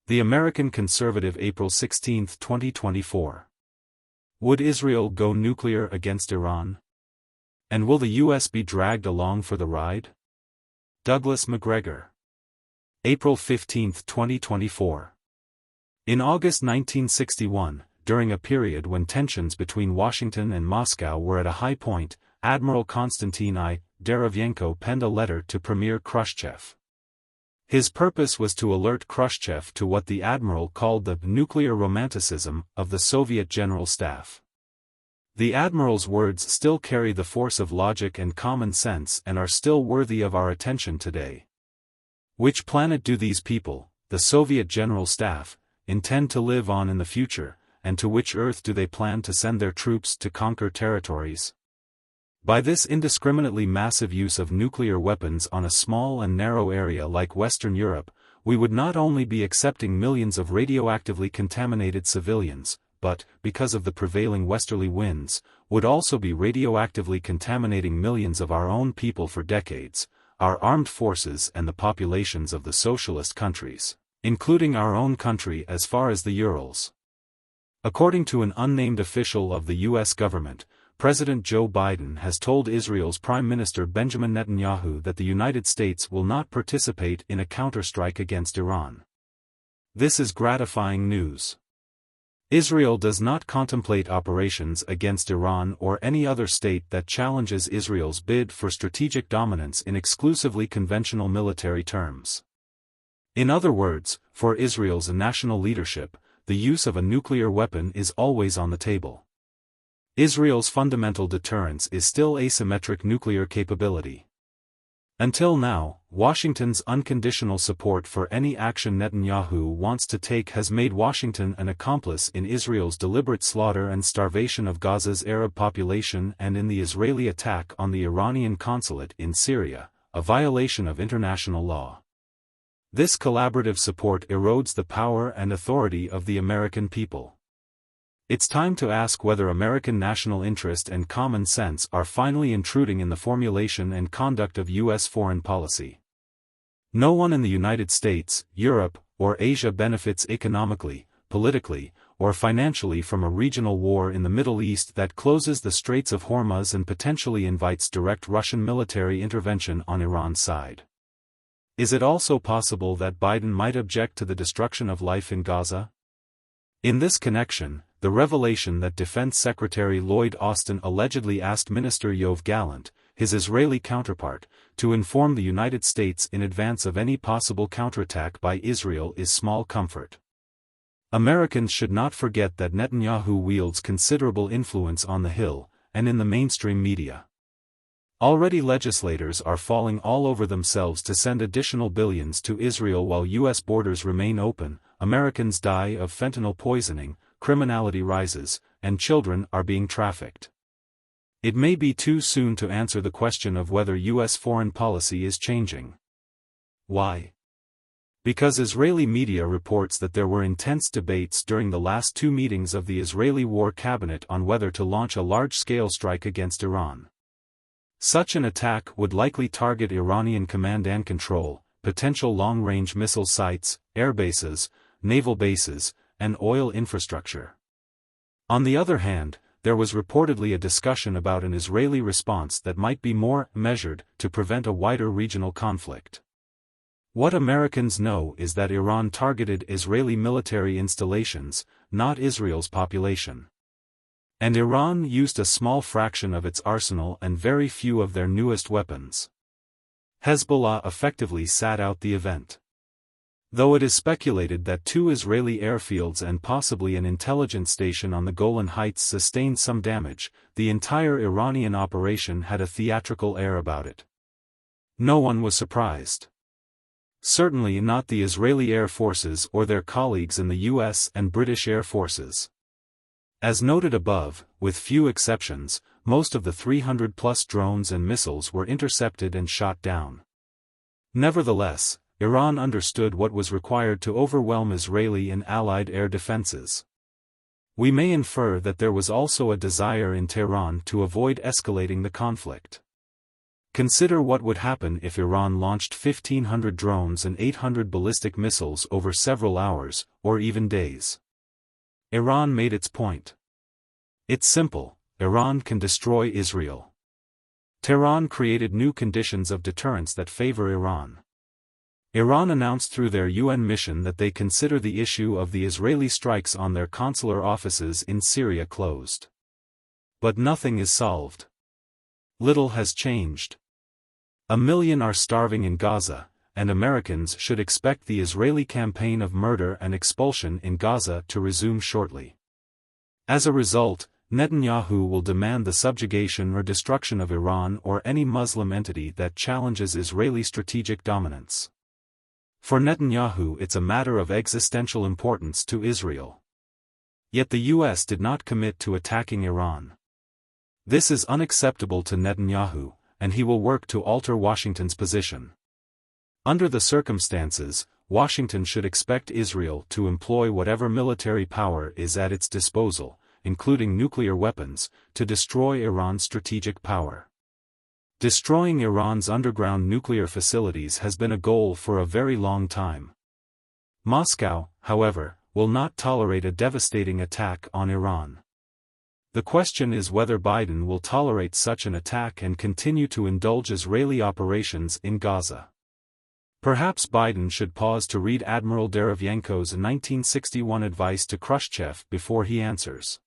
The American Conservative, April 16, 2024. Would Israel go nuclear against Iran? And will the U.S. be dragged along for the ride? Douglas Macgregor. April 15, 2024. In August 1961, during a period when tensions between Washington and Moscow were at a high point, Admiral Konstantin I. Derevyenko penned a letter to Premier Khrushchev. His purpose was to alert Khrushchev to what the admiral called the nuclear romanticism of the Soviet General Staff. The admiral's words still carry the force of logic and common sense and are still worthy of our attention today. Which planet do these people, the Soviet General Staff, intend to live on in the future, and to which Earth do they plan to send their troops to conquer territories? By this indiscriminately massive use of nuclear weapons on a small and narrow area like Western Europe, we would not only be accepting millions of radioactively contaminated civilians, but, because of the prevailing westerly winds, would also be radioactively contaminating millions of our own people for decades, our armed forces and the populations of the socialist countries, including our own country as far as the Urals. According to an unnamed official of the U.S. government, President Joe Biden has told Israel's Prime Minister Benjamin Netanyahu that the United States will not participate in a counterstrike against Iran. This is gratifying news. Israel does not contemplate operations against Iran or any other state that challenges Israel's bid for strategic dominance in exclusively conventional military terms. In other words, for Israel's national leadership, the use of a nuclear weapon is always on the table. Israel's fundamental deterrence is still asymmetric nuclear capability. Until now, Washington's unconditional support for any action Netanyahu wants to take has made Washington an accomplice in Israel's deliberate slaughter and starvation of Gaza's Arab population and in the Israeli attack on the Iranian consulate in Syria, a violation of international law. This collaborative support erodes the power and authority of the American people. It's time to ask whether American national interest and common sense are finally intruding in the formulation and conduct of U.S. foreign policy. No one in the United States, Europe, or Asia benefits economically, politically, or financially from a regional war in the Middle East that closes the Straits of Hormuz and potentially invites direct Russian military intervention on Iran's side. Is it also possible that Biden might object to the destruction of life in Gaza? In this connection, the revelation that Defense Secretary Lloyd Austin allegedly asked Minister Yoav Gallant, his Israeli counterpart, to inform the United States in advance of any possible counterattack by Israel is small comfort. Americans should not forget that Netanyahu wields considerable influence on the Hill, and in the mainstream media. Already legislators are falling all over themselves to send additional billions to Israel while U.S. borders remain open, Americans die of fentanyl poisoning, criminality rises, and children are being trafficked. It may be too soon to answer the question of whether U.S. foreign policy is changing. Why? Because Israeli media reports that there were intense debates during the last two meetings of the Israeli War Cabinet on whether to launch a large-scale strike against Iran. Such an attack would likely target Iranian command and control, potential long-range missile sites, air bases, naval bases, and oil infrastructure. On the other hand, there was reportedly a discussion about an Israeli response that might be more measured to prevent a wider regional conflict. What Americans know is that Iran targeted Israeli military installations, not Israel's population. And Iran used a small fraction of its arsenal and very few of their newest weapons. Hezbollah effectively sat out the event. Though it is speculated that two Israeli airfields and possibly an intelligence station on the Golan Heights sustained some damage, the entire Iranian operation had a theatrical air about it. No one was surprised. Certainly not the Israeli Air Forces or their colleagues in the U.S. and British Air Forces. As noted above, with few exceptions, most of the 300-plus drones and missiles were intercepted and shot down. Nevertheless, Iran understood what was required to overwhelm Israeli and Allied air defenses. We may infer that there was also a desire in Tehran to avoid escalating the conflict. Consider what would happen if Iran launched 1,500 drones and 800 ballistic missiles over several hours, or even days. Iran made its point. It's simple: Iran can destroy Israel. Tehran created new conditions of deterrence that favor Iran. Iran announced through their UN mission that they consider the issue of the Israeli strikes on their consular offices in Syria closed. But nothing is solved. Little has changed. 1 million are starving in Gaza, and Americans should expect the Israeli campaign of murder and expulsion in Gaza to resume shortly. As a result, Netanyahu will demand the subjugation or destruction of Iran or any Muslim entity that challenges Israeli strategic dominance. For Netanyahu, it's a matter of existential importance to Israel. Yet the US did not commit to attacking Iran. This is unacceptable to Netanyahu, and he will work to alter Washington's position. Under the circumstances, Washington should expect Israel to employ whatever military power is at its disposal, including nuclear weapons, to destroy Iran's strategic power. Destroying Iran's underground nuclear facilities has been a goal for a very long time. Moscow, however, will not tolerate a devastating attack on Iran. The question is whether Biden will tolerate such an attack and continue to indulge Israeli operations in Gaza. Perhaps Biden should pause to read Admiral Derevyanko's 1961 advice to Khrushchev before he answers.